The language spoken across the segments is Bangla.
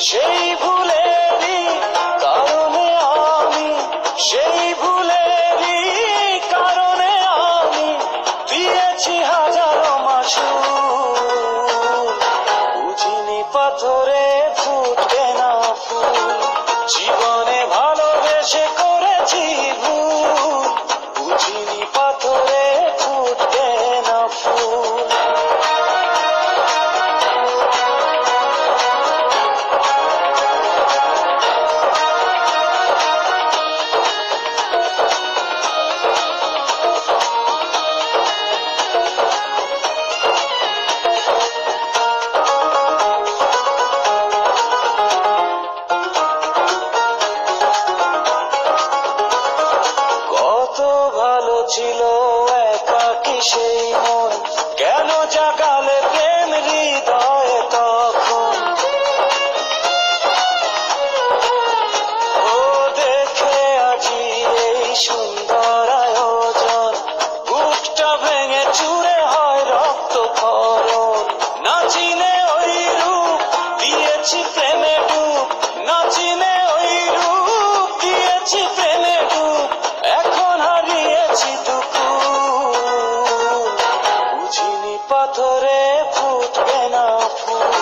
সেই ভুলেরই কারণে আমি, সেই ভুলেরই কারণে আমি দিয়েছি হাজারো মাসুল। বুঝিনি পাথরে ফুটবে না ফুল, জীবনে ভালোবেসে করেছি ভুল। বুঝিনি পাথরে ফুটবে না ফুল। ছিল একাকী সেই মন, কেন জাগালে প্রেম হৃদয়ে তখন? ও দেখে আজি এই সুন্দর আয়োজন, বুকটা ভেঙে চুরে হয় রক্তক্ষরণ। না চিনে ওই রূপ দিয়েছি প্রেমে ডুব, না চিনে ওই রূপ দিয়েছি প্রেমে ডুব। এখন হারিয়েছি পাথরে ফুটবে না ফুল,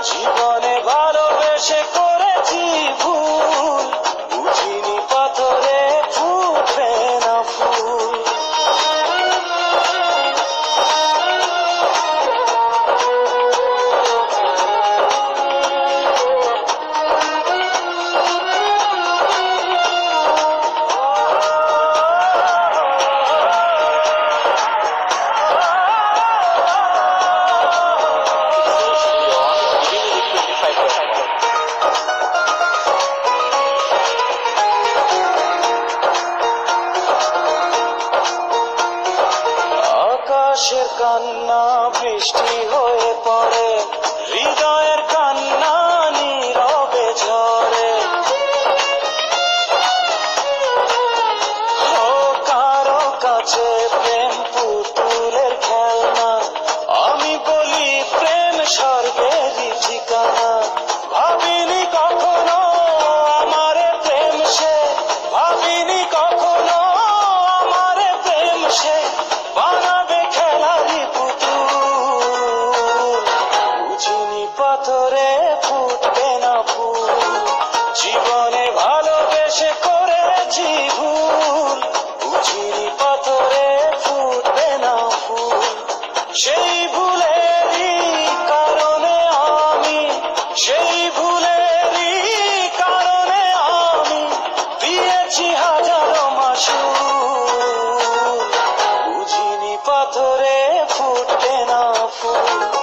জীবনে ভালোবেসে করেছি ভুল। বুঝিনি পাথরে ফুটবে না ফুল। আকাশের কান্না বৃষ্টি হয়ে পড়ে, হৃদয়ের কান্না নীরবে ঝরে। ও কারো কাছে প্রেম পুতুলের খেলনা, আমি বলি প্রেম স্বর্গেরই ঠিকানা। ভাবিনি কখনো আমারে প্রেম সে, ভাবিনি কখনো আমারে প্রেম সে বানাবে খেলারি পুতুল। বুঝিনি পাথরে ফুটবে না ফুল, জীবনে ভালোবেসে করেছি ভুল। বুঝিনি পাথরে ফুটবে না ফুল, সেই ভুলেরই কারণে আমি, সেই ভুলেরই কারণে আমি দিয়েছি হাজারো মাসুল। বুঝিনি পাথরে ফুটবে না ফুল।